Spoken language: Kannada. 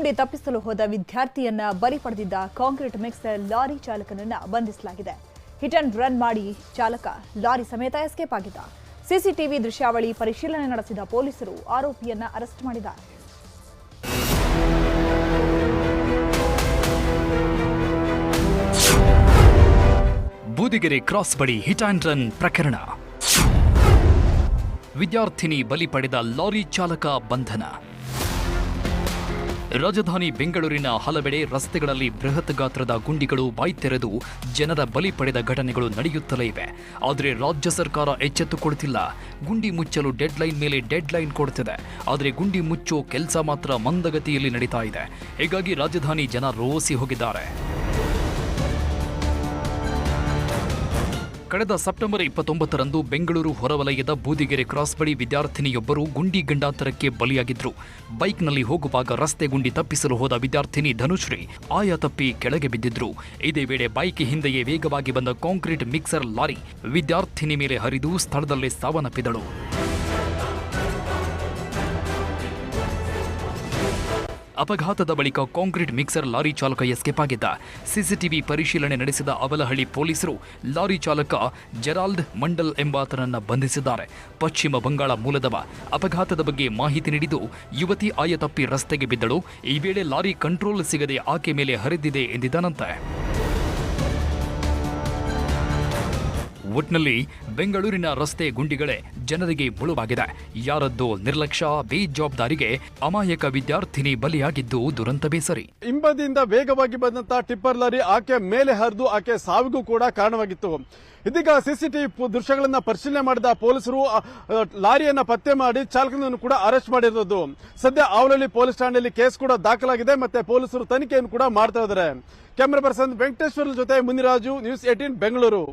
ಗುಂಡಿ ತಪ್ಪಿಸಲು ಹೋದ ವಿದ್ಯಾರ್ಥಿಯನ್ನ ಬಲಿ ಪಡೆದಿದ್ದ ಕಾಂಕ್ರೀಟ್ ಮಿಕ್ಸರ್ ಲಾರಿ ಚಾಲಕನನ್ನ ಬಂಧಿಸಲಾಗಿದೆ. ಹಿಟ್ ಅಂಡ್ ರನ್ ಮಾಡಿ ಚಾಲಕ ಲಾರಿ ಸಮೇತ ಎಸ್ಕೇಪ್ ಆಗಿದ್ದ. ಸಿಸಿಟಿವಿ ದೃಶ್ಯಾವಳಿ ಪರಿಶೀಲನೆ ನಡೆಸಿದ ಪೊಲೀಸರು ಆರೋಪಿಯನ್ನ ಅರೆಸ್ಟ್ ಮಾಡಿದ್ದಾರೆ. ಬೂದಿಗೆರೆ ಕ್ರಾಸ್ ಬಳಿ ಹಿಟ್ ಅಂಡ್ ರನ್ ಪ್ರಕರಣ. ವಿದ್ಯಾರ್ಥಿನಿ ಬಲಿ ಪಡೆದ ಲಾರಿ ಚಾಲಕ ಬಂಧನ. ರಾಜಧಾನಿ ಬೆಂಗಳೂರಿನ ಹಲವೆಡೆ ರಸ್ತೆಗಳಲ್ಲಿ ಬೃಹತ್ ಗಾತ್ರದ ಗುಂಡಿಗಳು ಬಾಯ್ತೆರೆದು ಜನರ ಬಲಿ ಪಡೆದ ಘಟನೆಗಳು ನಡೆಯುತ್ತಲೇ ಇವೆ. ಆದರೆ ರಾಜ್ಯ ಸರ್ಕಾರ ಎಚ್ಚೆತ್ತುಕೊಳ್ಳುತ್ತಿಲ್ಲ. ಗುಂಡಿ ಮುಚ್ಚಲು ಡೆಡ್ಲೈನ್ ಮೇಲೆ ಡೆಡ್ಲೈನ್ ಕೊಡುತ್ತಿದೆ. ಆದರೆ ಗುಂಡಿ ಮುಚ್ಚೋ ಕೆಲಸ ಮಾತ್ರ ಮಂದಗತಿಯಲ್ಲಿ ನಡೀತಾ ಇದೆ. ಹೀಗಾಗಿ ರಾಜಧಾನಿ ಜನ ರೋಸಿ ಹೋಗಿದ್ದಾರೆ. ಕಳೆದ ಸೆಪ್ಟೆಂಬರ್ 29ರಂದು ಬೆಂಗಳೂರು ಹೊರವಲಯದ ಬೂದಿಗೆರೆ ಕ್ರಾಸ್ ಬಳಿ ವಿದ್ಯಾರ್ಥಿನಿಯೊಬ್ಬರು ಗುಂಡಿ ಗಂಡಾಂತರಕ್ಕೆ ಬಲಿಯಾಗಿದ್ರು. ಬೈಕ್ನಲ್ಲಿ ಹೋಗುವಾಗ ರಸ್ತೆ ಗುಂಡಿ ತಪ್ಪಿಸಲು ಹೋದ ವಿದ್ಯಾರ್ಥಿನಿ ಧನುಶ್ರೀ ಆಯ ತಪ್ಪಿ ಕೆಳಗೆ ಬಿದ್ದಿದ್ರು. ಇದೇ ವೇಳೆ ಬೈಕ್ ಹಿಂದೆಯೇ ವೇಗವಾಗಿ ಬಂದ ಕಾಂಕ್ರೀಟ್ ಮಿಕ್ಸರ್ ಲಾರಿ ವಿದ್ಯಾರ್ಥಿನಿ ಮೇಲೆ ಹರಿದು ಸ್ಥಳದಲ್ಲೇ ಸಾವನ್ನಪ್ಪಿದಳು. ಅಪಘಾತದ ಬಳಿಕ ಕಾಂಕ್ರೀಟ್ ಮಿಕ್ಸರ್ ಲಾರಿ ಚಾಲಕ ಎಸ್ಕೇಪ್ ಆಗಿದ್ದ. ಸಿಸಿಟಿವಿ ಪರಿಶೀಲನೆ ನಡೆಸಿದ ಅವಲಹಳ್ಳಿ ಪೊಲೀಸರು ಲಾರಿ ಚಾಲಕ ಜೆರಾಲ್ಡ್ ಮಂಡಲ್ ಎಂಬಾತನನ್ನ ಬಂಧಿಸಿದ್ದಾರೆ. ಪಶ್ಚಿಮ ಬಂಗಾಳ ಮೂಲದವ. ಅಪಘಾತದ ಬಗ್ಗೆ ಮಾಹಿತಿ ನೀಡಿದ್ದು ಯುವತಿ ಆಯ ತಪ್ಪಿ ರಸ್ತೆಗೆ ಬಿದ್ದಳು. ಈ ವೇಳೆ ಲಾರಿ ಕಂಟ್ರೋಲ್ ಸಿಗದೆ ಆಕೆ ಮೇಲೆ ಹರಿದಿದೆ ಎಂದಿದ್ದಾನಂತೆ. ಒಟ್ನಲ್ಲಿ ಬೆಂಗಳೂರಿನ ರಸ್ತೆ ಗುಂಡಿಗಳೇ ಜನರಿಗೆ ಮುಳುವಾಗಿದೆ. ಯಾರದ್ದೋ ನಿರ್ಲಕ್ಷ್ಯ, ಬೇಜವಾಬ್ದಾರಿಗೆ ಅಮಾಯಕ ವಿದ್ಯಾರ್ಥಿನಿ ಬಲಿಯಾಗಿದ್ದು ದುರಂತ ಬೇಸರಿ. ಹಿಂಬದಿಯಿಂದ ವೇಗವಾಗಿ ಬಂದಂತಹ ಟಿಪ್ಪರ್ ಲಾರಿ ಆಕೆ ಮೇಲೆ ಹರಿದು ಆಕೆ ಸಾವಿಗೂ ಕೂಡ ಕಾರಣವಾಗಿತ್ತು. ಇದೀಗ ಸಿಸಿಟಿವಿ ದೃಶ್ಯಗಳನ್ನ ಪರಿಶೀಲನೆ ಮಾಡಿದ ಪೊಲೀಸರು ಲಾರಿಯನ್ನ ಪತ್ತೆ ಮಾಡಿ ಚಾಲಕನನ್ನು ಕೂಡ ಅರೆಸ್ಟ್ ಮಾಡಿರೋದು. ಸದ್ಯ ಅವಲಹಳ್ಳಿ ಪೊಲೀಸ್ ಠಾಣೆಯಲ್ಲಿ ಕೇಸ್ ಕೂಡ ದಾಖಲಾಗಿದೆ. ಮತ್ತೆ ಪೊಲೀಸರು ತನಿಖೆಯನ್ನು ಕೂಡ ಮಾಡ್ತಾ ಇದ್ದಾರೆ. ಕ್ಯಾಮೆರಾ ಪರ್ಸನ್ ವೆಂಕಟೇಶ್ವರ್ ಜೊತೆ ಮುನಿರಾಜು, ನ್ಯೂಸ್ 18 ಬೆಂಗಳೂರು.